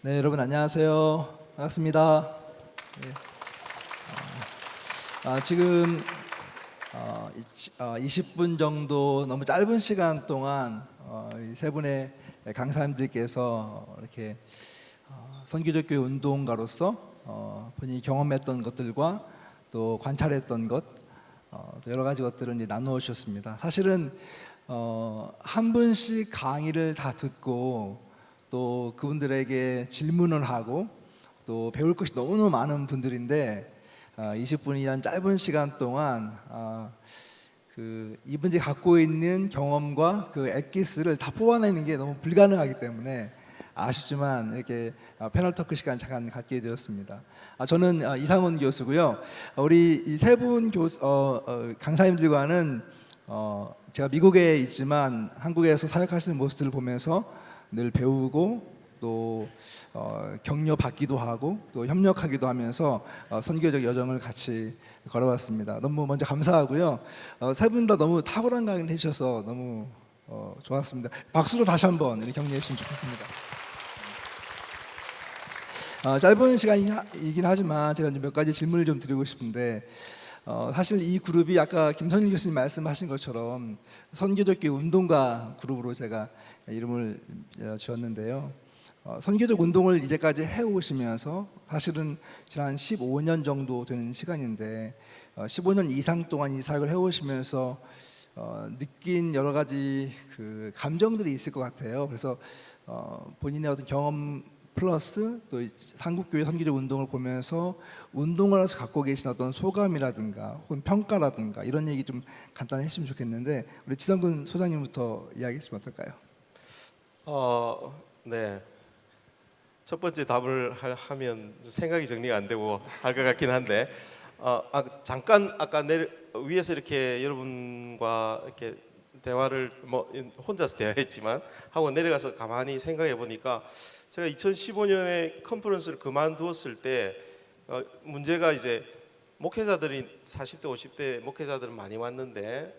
네, 여러분 안녕하세요. 반갑습니다. 네. 지금 20분 정도 너무 짧은 시간 동안 이 세 분의 강사님들께서 이렇게 선교적 교회 운동가로서 본인이 경험했던 것들과 또 관찰했던 것, 또 여러 가지 것들을 이제 나누어 주셨습니다. 사실은 한 분씩 강의를 다 듣고 또 그분들에게 질문을 하고 또 배울 것이 너무너무 많은 분들인데 20분이란 짧은 시간 동안 이분들이 갖고 있는 경험과 그 엑기스를 다 뽑아내는 게 너무 불가능하기 때문에 아쉽지만 이렇게 패널 토크 시간 잠깐 갖게 되었습니다. 저는 이상훈 교수고요. 우리 이 세 분 강사님들과는 제가 미국에 있지만 한국에서 사역하시는 모습들을 보면서 늘 배우고 또 격려 받기도 하고 또 협력하기도 하면서 선교적 여정을 같이 걸어왔습니다. 너무 먼저 감사하고요. 세 분 다 너무 탁월한 강의를 해주셔서 너무 좋았습니다. 박수로 다시 한번 격려해 주시면 좋겠습니다. 짧은 시간이긴 하지만 제가 몇 가지 질문을 좀 드리고 싶은데 사실 이 그룹이 아까 김선일 교수님 말씀하신 것처럼 선교적 교회 운동가 그룹으로 제가 이름을 지었는데요. 선교적 운동을 이제까지 해오시면서 사실은 지난 15년 정도 되는 시간인데 15년 이상 동안 이 사역을 해오시면서 느낀 여러 가지 그 감정들이 있을 것 같아요. 그래서 본인의 어떤 경험 플러스 또 한국교회 선교적 운동을 보면서 운동을 해서 갖고 계신 어떤 소감이라든가 혹은 평가라든가 이런 얘기 좀 간단히 했으면 좋겠는데 우리 지성근 소장님부터 이야기해 주시면 어떨까요? 네. 첫 번째 답을 하면 생각이 정리가 안 되고 할 것 같긴 한데 잠깐 아까 위에서 이렇게 여러분과 이렇게 대화를 혼자서 대화했지만 하고 내려가서 가만히 생각해 보니까 제가 2015년에 컨퍼런스를 그만두었을 때 문제가 이제 목회자들이 40대 50대 목회자들은 많이 왔는데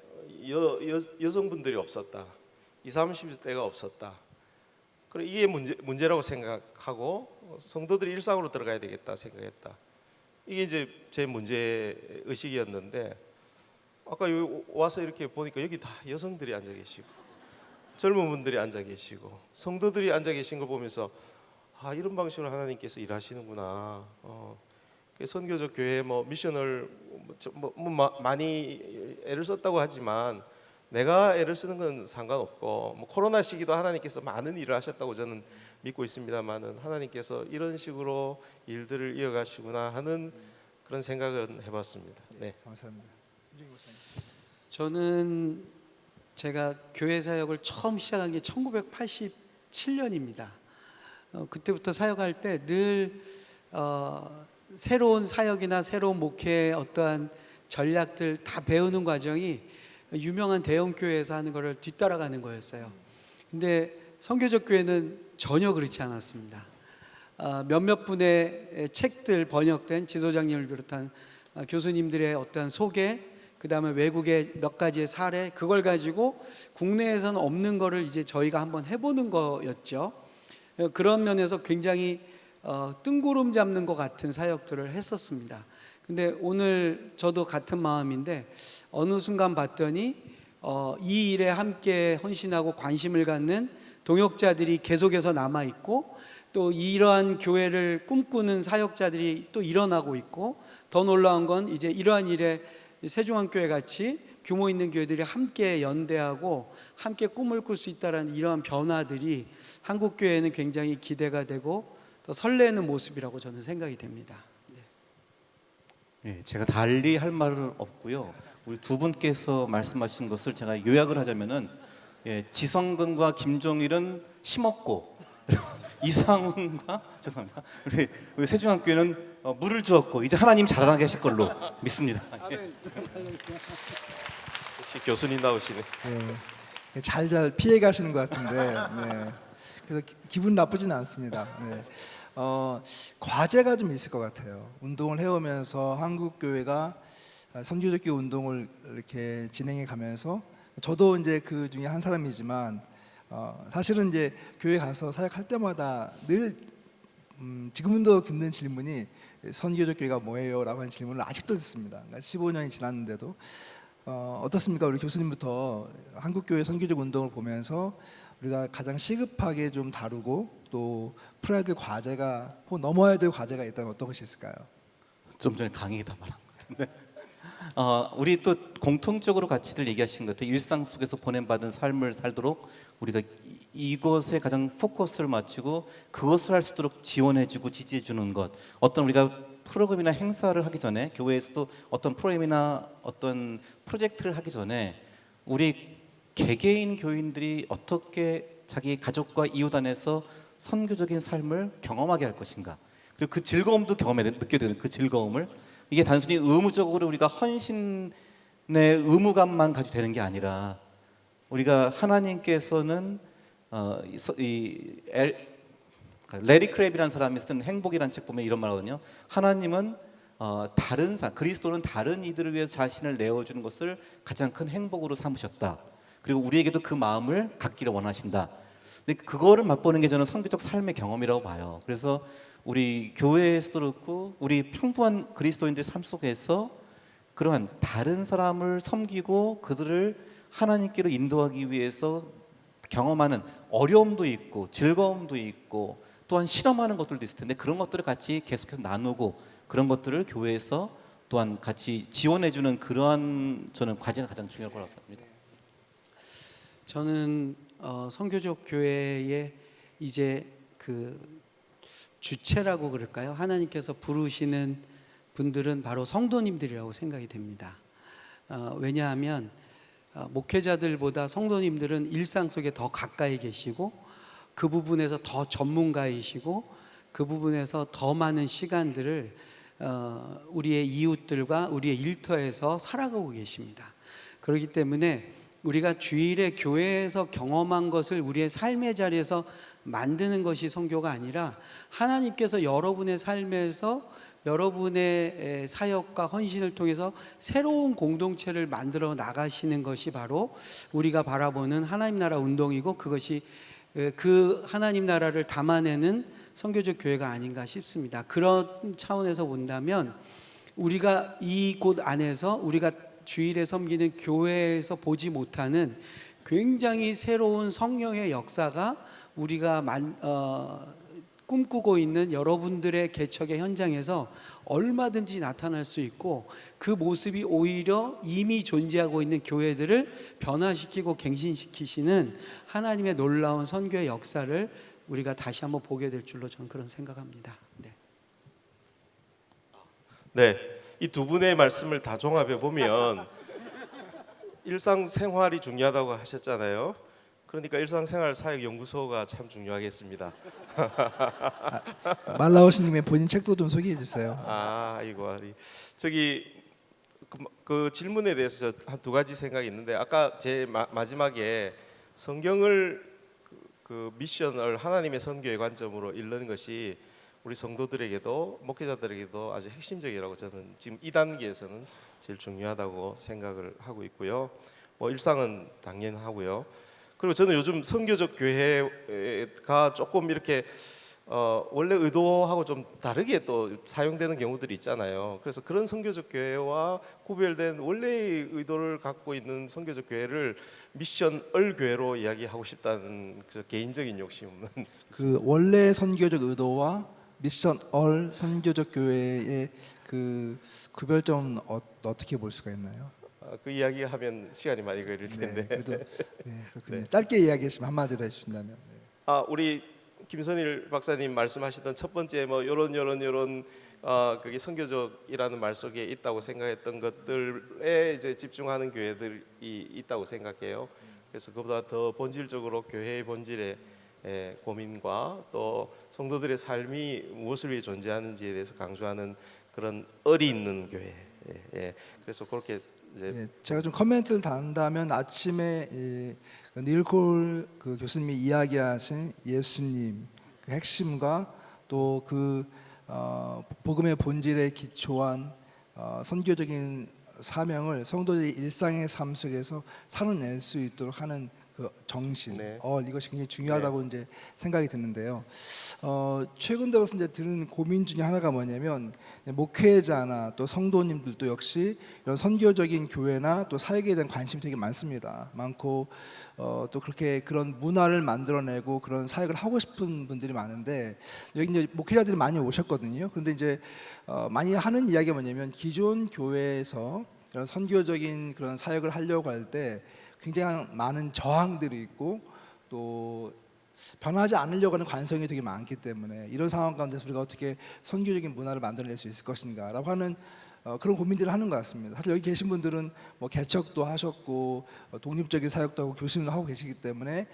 여성분들이 없었다. 20, 30대가 없었다. 그래 이게 문제라고 생각하고 성도들이 일상으로 들어가야 되겠다 생각했다. 이게 이제 제 문제 의식이었는데 아까 여기 와서 이렇게 보니까 여기 다 여성들이 앉아 계시고 젊은 분들이 앉아 계시고 성도들이 앉아 계신 거 보면서 이런 방식으로 하나님께서 일하시는구나. 선교적 교회 미션을 많이 애를 썼다고 하지만 내가 애를 쓰는 건 상관없고 코로나 시기도 하나님께서 많은 일을 하셨다고 저는 믿고 있습니다만은 하나님께서 이런 식으로 일들을 이어가시구나 하는 그런 생각을 해봤습니다. 네, 감사합니다. 저는 제가 교회 사역을 처음 시작한 게 1987년입니다. 그때부터 사역할 때 늘 새로운 사역이나 새로운 목회의 어떠한 전략들 다 배우는 과정이 유명한 대형 교회에서 하는 것을 뒤따라가는 거였어요. 근데 선교적 교회는 전혀 그렇지 않았습니다. 몇몇 분의 책들 번역된 지소장님을 비롯한 교수님들의 어떠한 소개, 그 다음에 외국의 몇 가지의 사례, 그걸 가지고 국내에서는 없는 거를 이제 저희가 한번 해보는 거였죠. 그런 면에서 굉장히 뜬구름 잡는 것 같은 사역들을 했었습니다. 근데 오늘 저도 같은 마음인데 어느 순간 봤더니 이 일에 함께 헌신하고 관심을 갖는 동역자들이 계속해서 남아있고 또 이러한 교회를 꿈꾸는 사역자들이 또 일어나고 있고 더 놀라운 건 이제 이러한 일에 세중앙교회 같이 규모 있는 교회들이 함께 연대하고 함께 꿈을 꿀 수 있다는 이러한 변화들이 한국교회에는 굉장히 기대가 되고 더 설레는 모습이라고 저는 생각이 됩니다. 네, 제가 달리 할 말은 없고요. 우리 두 분께서 말씀하신 것을 제가 요약을 하자면은 지성근과 김종일은 심었고 이상훈과 죄송합니다. 우리 세중학교는 물을 주었고 이제 하나님 자라나게 하실 걸로 믿습니다. 역시 교수님 나오시네. 네, 잘 피해 가시는 것 같은데 네. 그래서 기분 나쁘지는 않습니다. 네. 과제가 좀 있을 것 같아요. 운동을 해오면서 한국 교회가 선교적 교회 운동을 이렇게 진행해 가면서 저도 이제 그 중에 한 사람이지만 사실은 이제 교회 가서 사역할 때마다 늘 지금도 듣는 질문이 선교적 교회가 뭐예요?라고 하는 질문을 아직도 듣습니다. 그러니까 15년이 지났는데도 어떻습니까? 우리 교수님부터 한국교회 선교적 운동을 보면서 우리가 가장 시급하게 좀 다루고 또 풀어야 될 과제가 혹은 넘어야 될 과제가 있다면 어떤 것이 있을까요? 좀 전에 강의에 다 말한 것 같은데. 우리 또 공통적으로 가치들 얘기하신 것 같아요. 일상 속에서 보냄받은 삶을 살도록 우리가 이것에 가장 포커스를 맞추고 그것을 할 수 있도록 지원해주고 지지해주는 것. 어떤 우리가 프로그램이나 행사를 하기 전에 교회에서도 어떤 프로그램이나 어떤 프로젝트를 하기 전에 우리 개개인 교인들이 어떻게 자기 가족과 이웃 안에서 선교적인 삶을 경험하게 할 것인가. 그리고 그 즐거움도 느껴야 되는 그 즐거움을 이게 단순히 의무적으로 우리가 헌신의 의무감만 가지고 되는 게 아니라 우리가 하나님께서는 레리 크랩이라는 사람이 쓴 행복이라는 책 보면 이런 말하거든요. 하나님은 그리스도는 다른 이들을 위해서 자신을 내어주는 것을 가장 큰 행복으로 삼으셨다. 그리고 우리에게도 그 마음을 갖기를 원하신다. 근데 그거를 맛보는 게 저는 선교적 삶의 경험이라고 봐요. 그래서 우리 교회에서도 그렇고 우리 평범한 그리스도인들의 삶 속에서 그러한 다른 사람을 섬기고 그들을 하나님께로 인도하기 위해서 경험하는 어려움도 있고 즐거움도 있고 또한 실험하는 것들도 있을 텐데 그런 것들을 같이 계속해서 나누고 그런 것들을 교회에서 또한 같이 지원해주는 그러한 저는 과제가 가장 중요할 거라고 생각합니다. 저는 선교적 교회의 이제 그 주체라고 그럴까요? 하나님께서 부르시는 분들은 바로 성도님들이라고 생각이 됩니다. 왜냐하면 목회자들보다 성도님들은 일상 속에 더 가까이 계시고 그 부분에서 더 전문가이시고 그 부분에서 더 많은 시간들을 우리의 이웃들과 우리의 일터에서 살아가고 계십니다. 그렇기 때문에 우리가 주일에 교회에서 경험한 것을 우리의 삶의 자리에서 만드는 것이 선교가 아니라 하나님께서 여러분의 삶에서 여러분의 사역과 헌신을 통해서 새로운 공동체를 만들어 나가시는 것이 바로 우리가 바라보는 하나님 나라 운동이고 그것이 그 하나님 나라를 담아내는 선교적 교회가 아닌가 싶습니다. 그런 차원에서 본다면 우리가 이곳 안에서 우리가 주일에 섬기는 교회에서 보지 못하는 굉장히 새로운 성령의 역사가 우리가 꿈꾸고 있는 여러분들의 개척의 현장에서 얼마든지 나타날 수 있고 그 모습이 오히려 이미 존재하고 있는 교회들을 변화시키고 갱신시키시는 하나님의 놀라운 선교의 역사를 우리가 다시 한번 보게 될 줄로 저는 그런 생각합니다. 네, 이 두 분의 말씀을 다 종합해 보면 일상생활이 중요하다고 하셨잖아요. 그러니까 일상생활 사역연구소가 참 중요하겠습니다. 말라오스님의 본인 책도 좀 소개해 주세요. 이거 저기 그 질문에 대해서 한 두 가지 생각이 있는데 아까 제 마지막에 성경을 그 미션을 하나님의 선교의 관점으로 읽는 것이 우리 성도들에게도 목회자들에게도 아주 핵심적이라고 저는 지금 이 단계에서는 제일 중요하다고 생각을 하고 있고요. 뭐 일상은 당연하고요. 그리고 저는 요즘 선교적 교회가 조금 이렇게 원래 의도하고 좀 다르게 또 사용되는 경우들이 있잖아요. 그래서 그런 선교적 교회와 구별된 원래의 의도를 갖고 있는 선교적 교회를 미션을 교회로 이야기하고 싶다는 그 개인적인 욕심 없는 그 원래 선교적 의도와 미션 얼 선교적 교회의 그 구별점은 어떻게 볼 수가 있나요? 그 이야기하면 시간이 많이 걸릴 텐데. 네, 그래도 그렇군요. 짧게 이야기하시면 한마디로 해주신다면. 우리 김선일 박사님 말씀하시던 첫 번째 뭐 요런 그게 선교적이라는 말 속에 있다고 생각했던 것들에 이제 집중하는 교회들이 있다고 생각해요. 그래서 그보다 더 본질적으로 교회의 본질의 고민과 또 성도들의 삶이 무엇을 위해 존재하는지에 대해서 강조하는 그런 얼이 있는 교회. 그래서 그렇게 제가 좀 코멘트를 단다면 아침에 닐콜 그 교수님이 이야기하신 예수님 그 핵심과 또 그 복음의 본질에 기초한 선교적인 사명을 성도들의 일상의 삶 속에서 살아낼 수 있도록 하는 그 정신, 네. 이것이 굉장히 중요하다고 이제 생각이 드는데요. 최근 들어서 이제 드는 고민 중에 하나가 뭐냐면 목회자나 또 성도님들도 역시 이런 선교적인 교회나 또 사역에 대한 관심이 되게 많습니다. 많고 또 그렇게 그런 문화를 만들어내고 그런 사역을 하고 싶은 분들이 많은데 여기 이제 목회자들이 많이 오셨거든요. 근데 이제 많이 하는 이야기가 뭐냐면 기존 교회에서 이런 선교적인 그런 사역을 하려고 할 때 굉장히 많은 저항들이 있고 또 변하지 않으려고 하는 관성이 되게 많기 때문에 이런 상황 가운데서 우리가 어떻게 선교적인 문화를 만들어낼 수 있을 것인가라고 하는 그런 고민들을 하는 것 같습니다. 사실 여기 계신 분들은 뭐 개척도 하셨고 독립적인 사역도 하고 교수님도 하고 계시기 때문에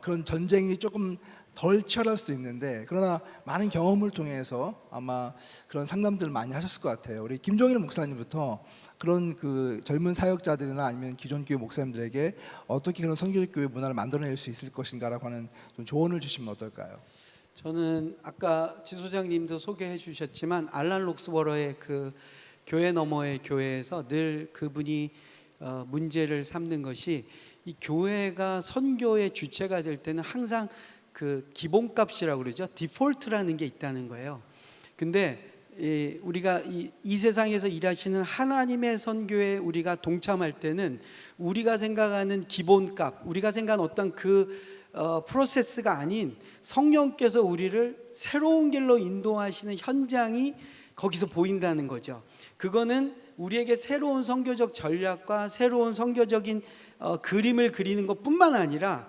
그런 전쟁이 조금 덜 치열할 수도 있는데 그러나 많은 경험을 통해서 아마 그런 상담들을 많이 하셨을 것 같아요. 우리 김종일 목사님부터 그런 그 젊은 사역자들이나 아니면 기존 교회 목사님들에게 어떻게 그런 선교적 교회 문화를 만들어낼 수 있을 것인가라고 하는 좀 조언을 주시면 어떨까요? 저는 아까 지 소장님도 소개해 주셨지만 알란 록스버러의 그 교회 너머의 교회에서 늘 그분이 문제를 삼는 것이 이 교회가 선교의 주체가 될 때는 항상 그 기본값이라고 그러죠. 디폴트라는 게 있다는 거예요. 근데 우리가 이 세상에서 일하시는 하나님의 선교에 우리가 동참할 때는 우리가 생각하는 기본값, 우리가 생각하는 어떤 그 프로세스가 아닌 성령께서 우리를 새로운 길로 인도하시는 현장이 거기서 보인다는 거죠. 그거는 우리에게 새로운 선교적 전략과 새로운 선교적인 그림을 그리는 것뿐만 아니라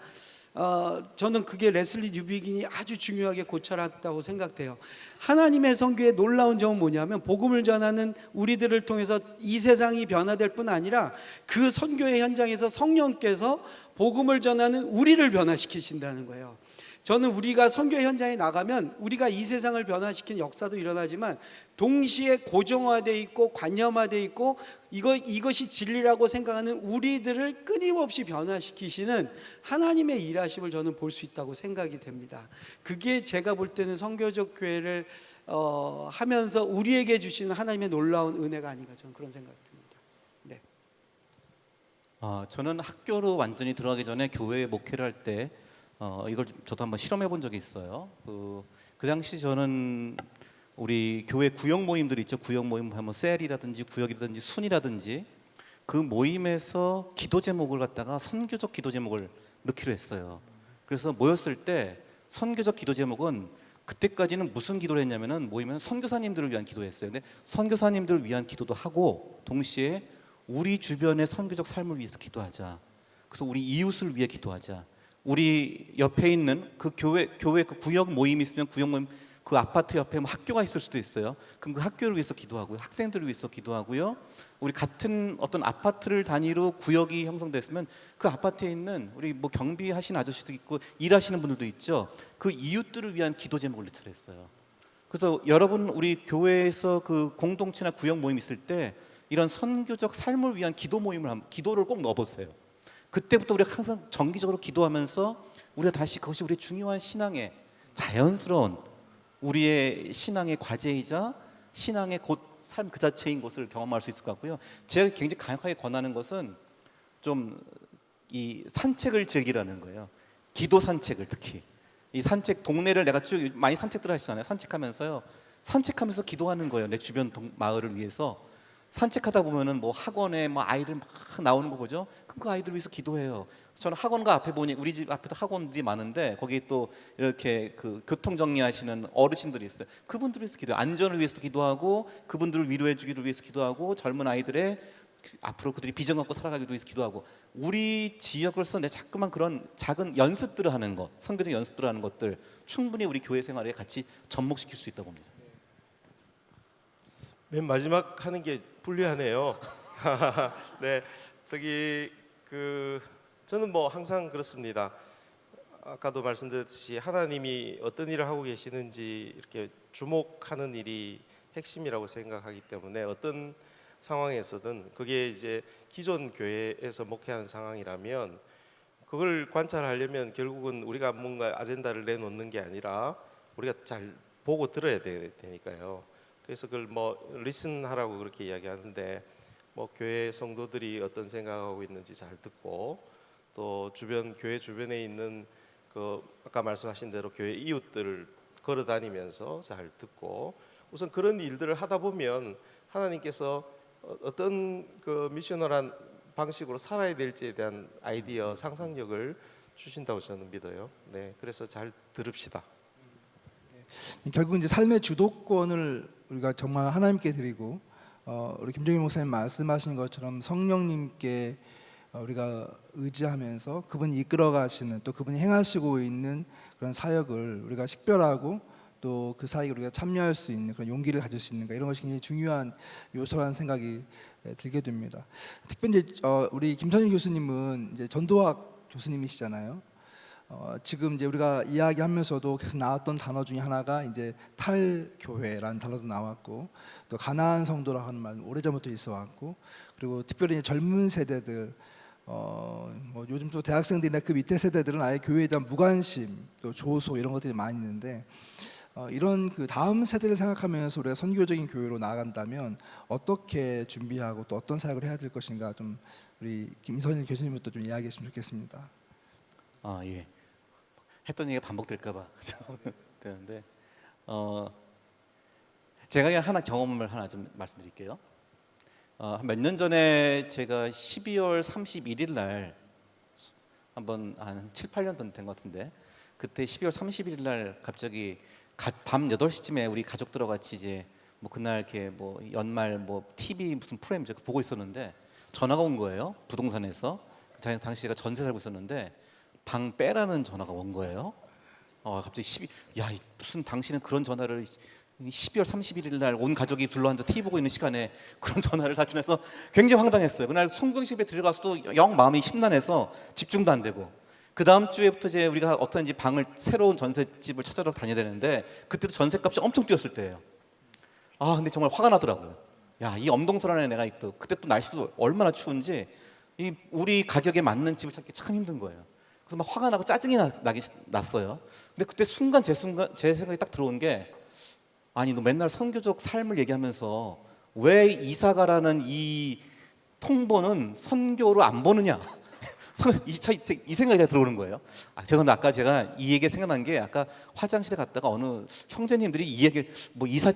저는 그게 레슬리 뉴비긴이 아주 중요하게 고찰했다고 생각돼요. 하나님의 선교의 놀라운 점은 뭐냐면 복음을 전하는 우리들을 통해서 이 세상이 변화될 뿐 아니라 그 선교의 현장에서 성령께서 복음을 전하는 우리를 변화시키신다는 거예요. 저는 우리가 선교 현장에 나가면 우리가 이 세상을 변화시키는 역사도 일어나지만 동시에 고정화되어 있고 관념화되어 있고 이것이 진리라고 생각하는 우리들을 끊임없이 변화시키시는 하나님의 일하심을 저는 볼 수 있다고 생각이 됩니다. 그게 제가 볼 때는 선교적 교회를 하면서 우리에게 주시는 하나님의 놀라운 은혜가 아닌가 저는 그런 생각이 듭니다. 네. 저는 학교로 완전히 들어가기 전에 교회 목회를 할 때 이걸 저도 한번 실험해 본 적이 있어요. 그 당시 저는 우리 교회 구역 모임들이 있죠. 구역 모임 하면 셀이라든지 구역이라든지 순이라든지 그 모임에서 기도 제목을 갖다가 선교적 기도 제목을 넣기로 했어요. 그래서 모였을 때 선교적 기도 제목은 그때까지는 무슨 기도를 했냐면은 모이면 선교사님들을 위한 기도였어요. 근데 선교사님들을 위한 기도도 하고 동시에 우리 주변의 선교적 삶을 위해서 기도하자. 그래서 우리 이웃을 위해 기도하자. 우리 옆에 있는 그 교회 그 구역 모임이 있으면 구역 모임 그 아파트 옆에 뭐 학교가 있을 수도 있어요. 그럼 그 학교를 위해서 기도하고요. 학생들을 위해서 기도하고요. 우리 같은 어떤 아파트를 단위로 구역이 형성됐으면 그 아파트에 있는 우리 뭐 경비하신 아저씨도 있고 일하시는 분들도 있죠. 그 이웃들을 위한 기도 제목을 넣기로 했어요. 그래서 여러분 우리 교회에서 그 공동체나 구역 모임 있을 때 이런 선교적 삶을 위한 기도를 꼭 넣어보세요. 그때부터 우리가 항상 정기적으로 기도하면서 우리가 다시 그것이 우리의 중요한 신앙의 자연스러운 우리의 신앙의 과제이자 신앙의 곧 삶 그 자체인 것을 경험할 수 있을 것 같고요. 제가 굉장히 강력하게 권하는 것은 좀 이 산책을 즐기라는 거예요. 기도 산책을 특히 이 산책 동네를 내가 쭉 많이 산책들 하시잖아요. 산책하면서 기도하는 거예요. 내 주변 마을을 위해서. 산책하다 보면은 뭐 학원에 뭐 아이들 막 나오는 거 보죠. 그럼 그 아이들 위해서 기도해요. 저는 학원가 앞에 보니 우리 집 앞에도 학원들이 많은데 거기 또 이렇게 그 교통 정리하시는 어르신들이 있어요. 그분들을 위해서 기도, 안전을 위해서 기도하고 그분들을 위로해 주기를 위해서 기도하고 젊은 아이들의 앞으로 그들이 비전 갖고 살아가기도 위해서 기도하고 우리 지역으로서 내 자꾸만 그런 작은 연습들을 하는 것, 선교적 연습들을 하는 것들 충분히 우리 교회 생활에 같이 접목시킬 수 있다고 봅니다. 맨 마지막 하는 게 불리하네요. 네, 저는 뭐 항상 그렇습니다. 아까도 말씀드렸듯이 하나님이 어떤 일을 하고 계시는지 이렇게 주목하는 일이 핵심이라고 생각하기 때문에 어떤 상황에서든 그게 이제 기존 교회에서 목회하는 상황이라면 그걸 관찰하려면 결국은 우리가 뭔가 아젠다를 내놓는 게 아니라 우리가 잘 보고 들어야 되니까요. 그래서 그걸 뭐 리슨하라고 그렇게 이야기하는데 뭐 교회 성도들이 어떤 생각하고 있는지 잘 듣고 또 주변 교회 주변에 있는 그 아까 말씀하신 대로 교회 이웃들을 걸어 다니면서 잘 듣고 우선 그런 일들을 하다 보면 하나님께서 어떤 그 미셔널한 방식으로 살아야 될지에 대한 아이디어, 상상력을 주신다고 저는 믿어요. 네, 그래서 잘 들읍시다. 결국 이제 삶의 주도권을 우리가 정말 하나님께 드리고 우리 김종일 목사님 말씀하신 것처럼 성령님께 우리가 의지하면서 그분이 이끌어 가시는 또 그분이 행하시고 있는 그런 사역을 우리가 식별하고 또 그 사역에 우리가 참여할 수 있는 그런 용기를 가질 수 있는가 이런 것이 굉장히 중요한 요소라는 생각이 들게 됩니다. 특별히 이제 우리 김선일 교수님은 이제 전도학 교수님이시잖아요. 지금 이제 우리가 이야기하면서도 계속 나왔던 단어 중에 하나가 이제 탈교회라는 단어도 나왔고 또 가나안 성도라고 하는 말 오래전부터 있어왔고 그리고 특별히 이제 젊은 세대들 뭐 요즘 또 대학생들이나 그 밑에 세대들은 아예 교회에 대한 무관심 또 조소 이런 것들이 많이 있는데 이런 그 다음 세대를 생각하면서 우리가 선교적인 교회로 나아간다면 어떻게 준비하고 또 어떤 사역을 해야 될 것인가 좀 우리 김선일 교수님부터 좀 이야기했으면 좋겠습니다. 예. 했던 얘기가 반복될까봐 되는데 제가 그냥 하나 경험을 하나 좀 말씀드릴게요. 몇 년 전에 제가 12월 31일 날 한번 한 7, 8년 된 것 같은데 그때 12월 31일 날 갑자기 밤 8시쯤에 우리 가족들과 같이 이제 뭐 그날 이렇게 뭐 연말 뭐 TV 무슨 프로그램 제가 보고 있었는데 전화가 온 거예요. 부동산에서 당시 제가 전세 살고 있었는데 방 빼라는 전화가 온 거예요. 갑자기 무슨 당신은 그런 전화를 12월 31일 날 온 가족이 둘러앉아 TV 보고 있는 시간에 그런 전화를 다 주면서 굉장히 황당했어요. 그날 송경식에 들어가서도 영 마음이 심란해서 집중도 안 되고 그 다음 주에부터 이제 우리가 어떤지 방을 새로운 전셋집을 찾아러 다녀야 되는데 그때도 전셋값이 엄청 뛰었을 때예요. 근데 정말 화가 나더라고요. 이 엄동설안에 내가 또 그때 또 날씨도 얼마나 추운지 우리 가격에 맞는 집을 찾기 참 힘든 거예요. 그래서 막 화가 나고 짜증이 났어요. 근데 그때 제 생각이 딱 들어온 게 아니 너 맨날 선교적 삶을 얘기하면서 왜 이사가라는 이 통보는 선교로 안 보느냐 이 생각이 들어오는 거예요. 죄송합니다. 아까 제가 이 얘기가 생각난 게 아까 화장실에 갔다가 어느 형제님들이 이 얘기 뭐 이사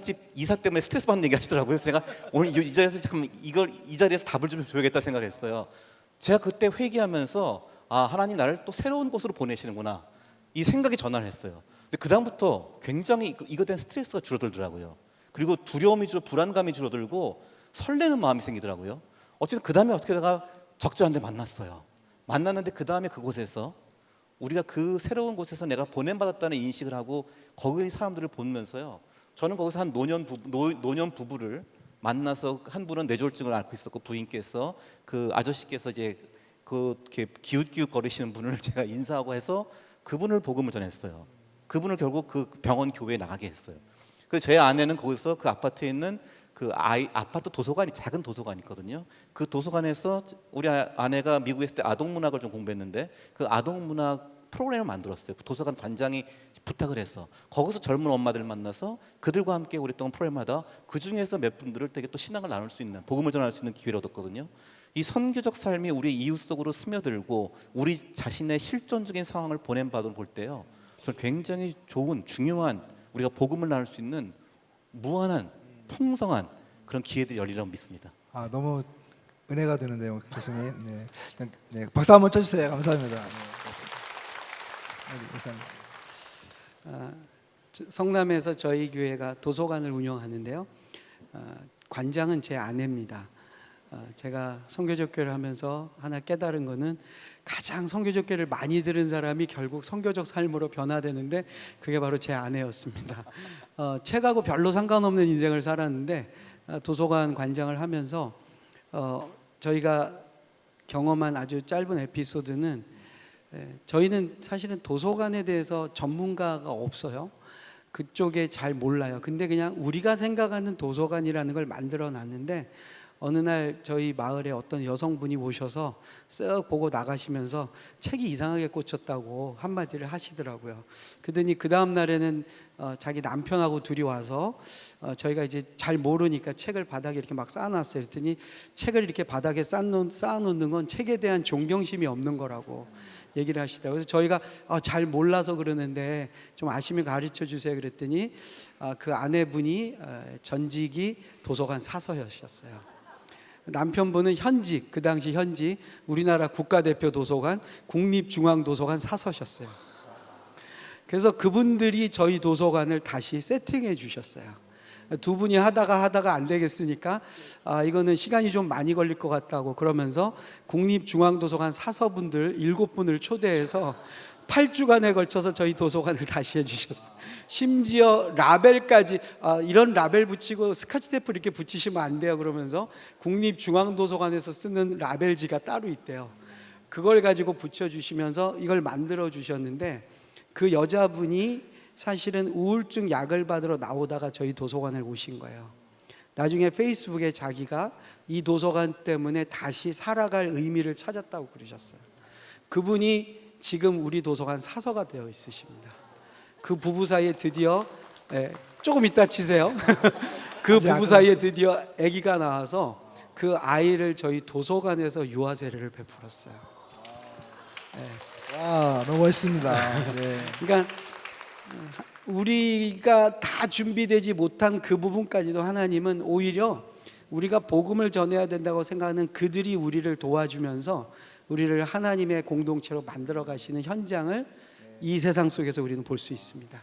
때문에 스트레스 받는 얘기 하시더라고요. 그래서 제가 오늘 이 자리에서 잠깐 이 자리에서 답을 좀 줘야겠다 생각을 했어요. 제가 그때 회개하면서 하나님 나를 또 새로운 곳으로 보내시는구나 이 생각이 전환을 했어요. 근데 그 다음부터 굉장히 이거에 대한 스트레스가 줄어들더라고요. 그리고 두려움이 불안감이 줄어들고 설레는 마음이 생기더라고요. 어쨌든 그 다음에 어떻게 다가 적절한 데 만났는데 그 다음에 그곳에서 우리가 그 새로운 곳에서 내가 보냄받았다는 인식을 하고 거기 사람들을 보면서요. 저는 거기서 한 노년 부부를 만나서 한 분은 뇌졸중을 앓고 있었고 부인께서 그 아저씨께서 이제 이렇게 기웃기웃 거리시는 분을 제가 인사하고 해서 그분을 복음을 전했어요. 그분을 결국 그 병원 교회에 나가게 했어요. 그래서 제 아내는 거기서 그 아파트에 있는 그 아파트 도서관이 작은 도서관이 있거든요. 그 도서관에서 우리 아내가 미국에 있을 때 아동문학을 좀 공부했는데 그 아동문학 프로그램을 만들었어요. 그 도서관 관장이 부탁을 해서 거기서 젊은 엄마들 만나서 그들과 함께 오랫동안 프로그램을 하다 그 중에서 몇 분들을 되게 또 신앙을 나눌 수 있는 복음을 전할 수 있는 기회를 얻었거든요. 이 선교적 삶이 우리 이웃 속으로 스며들고 우리 자신의 실존적인 상황을 보냄받을 볼 때요. 저는 굉장히 좋은 중요한 우리가 복음을 나눌 수 있는 무한한 풍성한 그런 기회들이 열리라고 믿습니다. 너무 은혜가 되는데요, 교수님. 네, 박수 한번 쳐주세요. 감사합니다. 감사합니다. 성남에서 저희 교회가 도서관을 운영하는데요. 관장은 제 아내입니다. 제가 선교적 교회를 하면서 하나 깨달은 거는 가장 선교적 교회를 많이 들은 사람이 결국 선교적 삶으로 변화되는데 그게 바로 제 아내였습니다. 책하고 별로 상관없는 인생을 살았는데 도서관 관장을 하면서 저희가 경험한 아주 짧은 에피소드는 저희는 사실은 도서관에 대해서 전문가가 없어요. 그쪽에 잘 몰라요. 근데 그냥 우리가 생각하는 도서관이라는 걸 만들어 놨는데 어느 날 저희 마을에 어떤 여성분이 오셔서 쓱 보고 나가시면서 책이 이상하게 꽂혔다고 한마디를 하시더라고요. 그러더니 그 다음 날에는 자기 남편하고 둘이 와서 저희가 이제 잘 모르니까 책을 바닥에 이렇게 막 쌓아놨어요. 그랬더니 책을 이렇게 바닥에 쌓아놓는 건 책에 대한 존경심이 없는 거라고 얘기를 하시더라고요. 그래서 저희가 잘 몰라서 그러는데 좀 아시면 가르쳐 주세요. 그랬더니 그 아내분이 전직이 도서관 사서였어요. 남편분은 현직, 그 당시 현직 우리나라 국가대표 도서관 국립중앙도서관 사서셨어요. 그래서 그분들이 저희 도서관을 다시 세팅해 주셨어요. 두 분이 하다가 안 되겠으니까 이거는 시간이 좀 많이 걸릴 것 같다고 그러면서 국립중앙도서관 사서분들 7분을 초대해서 8주간에 걸쳐서 저희 도서관을 다시 해주셨어요. 심지어 라벨까지 이런 라벨 붙이고 스카치 테이프 이렇게 붙이시면 안 돼요 그러면서 국립중앙도서관에서 쓰는 라벨지가 따로 있대요. 그걸 가지고 붙여주시면서 이걸 만들어 주셨는데 그 여자분이 사실은 우울증 약을 받으러 나오다가 저희 도서관을 오신 거예요. 나중에 페이스북에 자기가 이 도서관 때문에 다시 살아갈 의미를 찾았다고 그러셨어요. 그분이 지금 우리 도서관 사서가 되어 있으십니다. 그 부부 사이에 드디어 조금 이따 치세요. 그 부부 사이에 드디어 아기가 나와서 그 아이를 저희 도서관에서 유아 세례를 베풀었어요. 와, 너무 멋있습니다. 네. 그러니까 우리가 다 준비되지 못한 그 부분까지도 하나님은 오히려 우리가 복음을 전해야 된다고 생각하는 그들이 우리를 도와주면서 우리를 하나님의 공동체로 만들어 가시는 현장을 이 세상 속에서 우리는 볼 수 있습니다.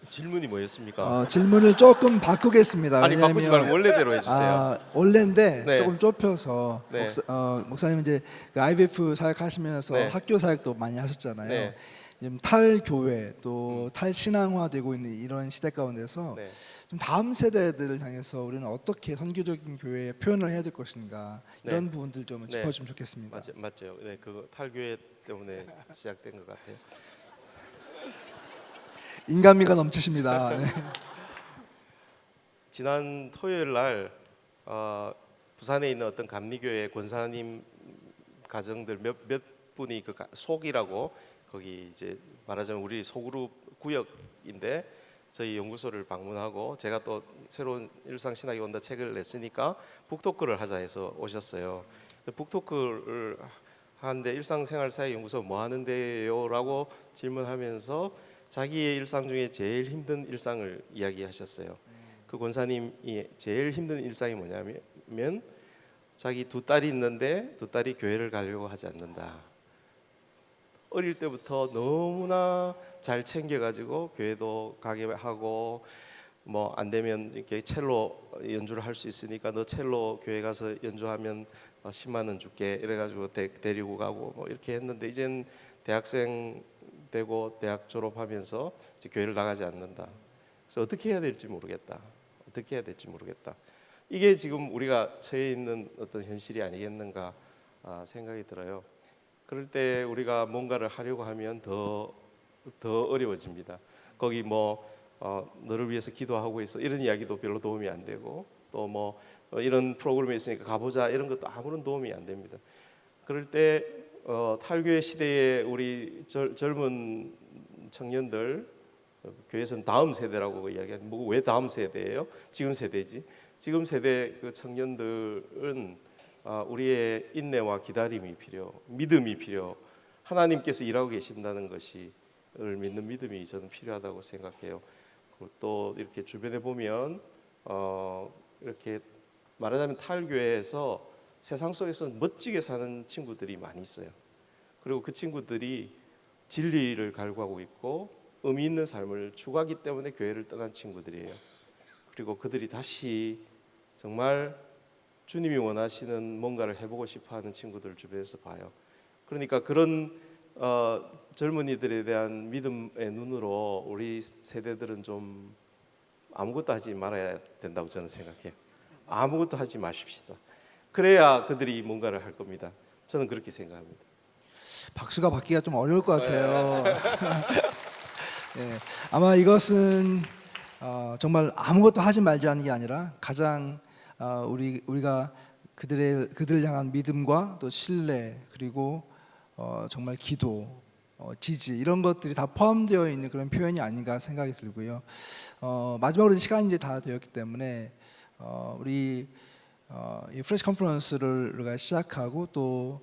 질문이 뭐였습니까? 질문을 조금 바꾸겠습니다. 아니 바꾸지 말고 원래대로 해주세요. 원래인데 네. 조금 좁혀서 네. 목사님 이제 그 IVF 사역하시면서 네. 학교 사역도 많이 하셨잖아요. 네. 지금 탈교회 또 탈신앙화되고 있는 이런 시대 가운데서 네. 좀 다음 세대들을 향해서 우리는 어떻게 선교적인 교회에 표현을 해야 될 것인가 이런 네. 부분들 좀 네. 짚어주면 좋겠습니다. 맞죠. 네, 그거 탈교회 때문에 시작된 것 같아요. 인간미가 넘치십니다. 네. 지난 토요일 날 부산에 있는 어떤 감리교회 권사님 가정들 몇 분이 그 속이라고 거기 이제 말하자면 우리 소그룹 구역인데 저희 연구소를 방문하고 제가 또 새로운 일상신학이 온다 책을 냈으니까 북토크를 하자 해서 오셨어요. 북토크를 하는데 일상생활사회연구소 뭐 하는데요? 라고 질문하면서 자기의 일상 중에 제일 힘든 일상을 이야기하셨어요. 그 권사님이 제일 힘든 일상이 뭐냐면 자기 두 딸이 있는데 두 딸이 교회를 가려고 하지 않는다. 어릴 때부터 너무나 잘 챙겨가지고 교회도 가게 하고 뭐 안 되면 이렇게 첼로 연주를 할 수 있으니까 너 첼로 교회 가서 연주하면 10만 원 줄게 이래가지고 데리고 가고 뭐 이렇게 했는데 이젠 대학생 되고 대학 졸업하면서 이제 교회를 나가지 않는다. 그래서 어떻게 해야 될지 모르겠다. 이게 지금 우리가 처해 있는 어떤 현실이 아니겠는가 생각이 들어요. 그럴 때 우리가 뭔가를 하려고 하면 더 어려워집니다. 거기 뭐 너를 위해서 기도하고 있어 이런 이야기도 별로 도움이 안 되고 또 뭐 이런 프로그램이 있으니까 가보자 이런 것도 아무런 도움이 안 됩니다. 그럴 때 탈교회 시대에 우리 젊은 청년들 교회에서는 다음 세대라고 이야기하는 뭐 왜 다음 세대예요? 지금 세대지. 지금 세대 그 청년들은 우리의 인내와 기다림이 믿음이 필요. 하나님께서 일하고 계신다는 것을 믿는 믿음이 저는 필요하다고 생각해요. 또 이렇게 주변에 보면 이렇게 말하자면 탈교회에서 세상 속에서 멋지게 사는 친구들이 많이 있어요. 그리고 그 친구들이 진리를 갈구하고 있고 의미 있는 삶을 추구하기 때문에 교회를 떠난 친구들이에요. 그리고 그들이 다시 정말 주님이 원하시는 뭔가를 해보고 싶어하는 친구들 주변에서 봐요. 그러니까 그런 젊은이들에 대한 믿음의 눈으로 우리 세대들은 좀 아무것도 하지 말아야 된다고 저는 생각해요. 아무것도 하지 마십시다. 그래야 그들이 뭔가를 할 겁니다. 저는 그렇게 생각합니다. 박수가 받기가 좀 어려울 것 같아요. 네, 아마 이것은 정말 아무것도 하지 말자는 게 아니라 가장 우리가 그들을 향한 믿음과 또 신뢰 그리고 정말 기도, 지지 이런 것들이 다 포함되어 있는 그런 표현이 아닌가 생각이 들고요. 마지막으로 시간이 이제 다 되었기 때문에 우리 이 프레시 컨퍼런스를 우리가 시작하고 또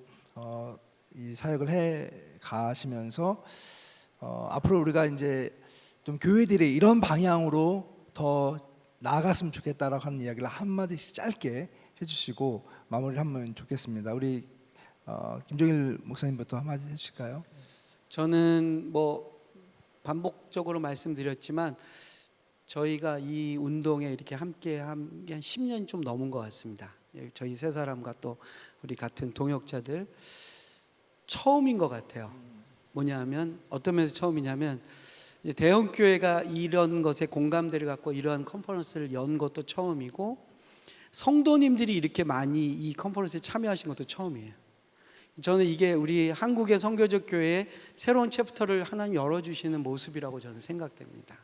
이 사역을 해 가시면서 앞으로 우리가 이제 좀 교회들이 이런 방향으로 더 나아갔으면 좋겠다라고 하는 이야기를 한 마디씩 짧게 해주시고 마무리를 하면 좋겠습니다. 우리 김종일 목사님부터 한 마디 해주실까요? 저는 뭐 반복적으로 말씀드렸지만 저희가 이 운동에 이렇게 함께 한 게 한 10년이 좀 넘은 것 같습니다. 저희 세 사람과 또 우리 같은 동역자들 처음인 것 같아요. 뭐냐면 어떤 면에서 처음이냐면 대형 교회가 이런 것에 공감대를 갖고 이러한 컨퍼런스를 연 것도 처음이고 성도님들이 이렇게 많이 이 컨퍼런스에 참여하신 것도 처음이에요. 저는 이게 우리 한국의 선교적 교회의 새로운 챕터를 하나님 열어주시는 모습이라고 저는 생각됩니다.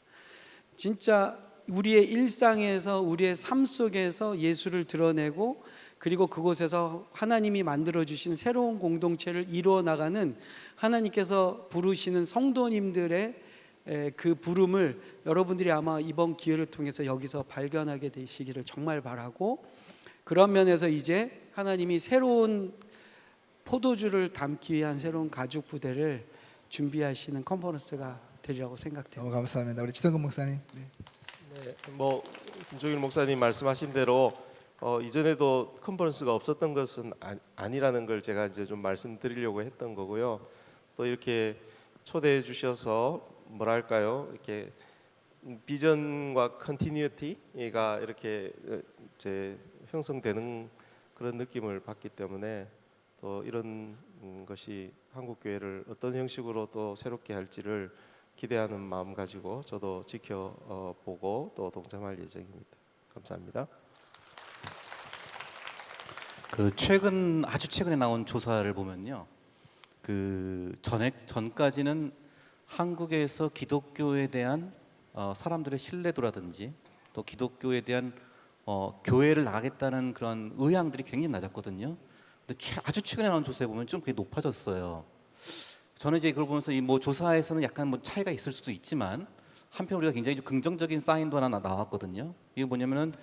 진짜 우리의 일상에서 우리의 삶 속에서 예수를 드러내고 그리고 그곳에서 하나님이 만들어주신 새로운 공동체를 이루어 나가는 하나님께서 부르시는 성도님들의 그 부름을 여러분들이 아마 이번 기회를 통해서 여기서 발견하게 되시기를 정말 바라고, 그런 면에서 이제 하나님이 새로운 포도주를 담기 위한 새로운 가죽 부대를 준비하시는 컨퍼런스가 되리라고 생각됩니다. 감사합니다. 우리 지성근 목사님. 네. 네, 뭐 김종일 목사님 말씀하신 대로 이전에도 컨퍼런스가 없었던 것은 아니라는 걸 제가 이제 좀 말씀드리려고 했던 거고요. 또 이렇게 초대해 주셔서 뭐랄까요, 이렇게 비전과 컨티뉴티가 이렇게 이제 형성되는 그런 느낌을 받기 때문에 또 이런 것이 한국 교회를 어떤 형식으로 또 새롭게 할지를 기대하는 마음 가지고 저도 지켜보고 또 동참할 예정입니다. 감사합니다. 그 아주 최근에 나온 조사를 보면요, 그 전까지는 한국에서 기독교에 대한 사람들의 신뢰도라든지 또 기독교에 대한 교회를 나가겠다는 그런 의향들이 굉장히 낮았거든요. 근데 아주 최근에 나온 조사에 보면 좀 그게 높아졌어요. 저는 이제 그걸 보면서 이 뭐 조사에서는 약간 뭐 차이가 있을 수도 있지만 한편 우리가 굉장히 좀 긍정적인 사인도 하나 나왔거든요. 이게 뭐냐면은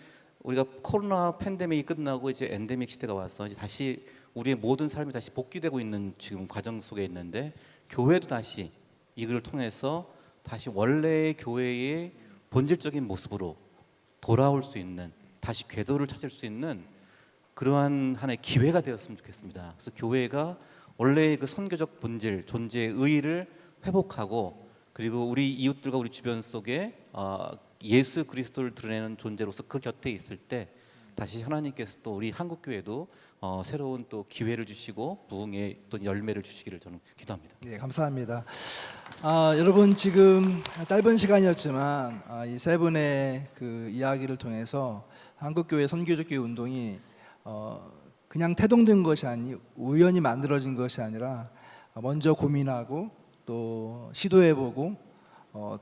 우리가 코로나 팬데믹이 끝나고 이제 엔데믹 시대가 와서 이제 다시 우리의 모든 삶이 다시 복귀되고 있는 지금 과정 속에 있는데, 교회도 다시 이걸 통해서 다시 원래의 교회의 본질적인 모습으로 돌아올 수 있는, 다시 궤도를 찾을 수 있는 그러한 하나의 기회가 되었으면 좋겠습니다. 그래서 교회가 원래의 그 선교적 본질, 존재의 의의를 회복하고, 그리고 우리 이웃들과 우리 주변 속에 예수 그리스도를 드러내는 존재로서 그 곁에 있을 때 다시 하나님께서 또 우리 한국 교회도 새로운 또 기회를 주시고 부흥의 또 열매를 주시기를 저는 기도합니다. 네, 감사합니다. 여러분 지금 짧은 시간이었지만 이 세 분의 그 이야기를 통해서 한국교회 선교적 교회 운동이 그냥 태동된 것이 아니 우연히 만들어진 것이 아니라 먼저 고민하고 또 시도해보고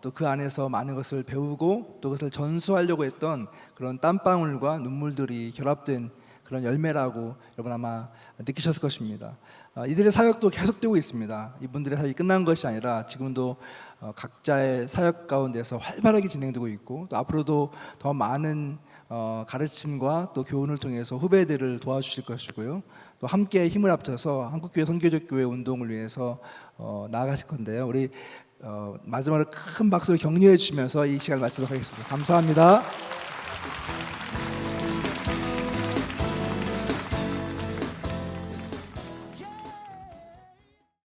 또 그 안에서 많은 것을 배우고 또 그것을 전수하려고 했던 그런 땀방울과 눈물들이 결합된 그런 열매라고 여러분 아마 느끼셨을 것입니다. 이들의 사역도 계속되고 있습니다. 이분들의 사역이 끝난 것이 아니라 지금도 각자의 사역 가운데서 활발하게 진행되고 있고, 또 앞으로도 더 많은 가르침과 또 교훈을 통해서 후배들을 도와주실 것이고요. 또 함께 힘을 합쳐서 한국교회 선교적 교회 운동을 위해서 나아가실 건데요. 우리 마지막으로 큰 박수로 격려해 주시면서 이 시간을 마치도록 하겠습니다. 감사합니다.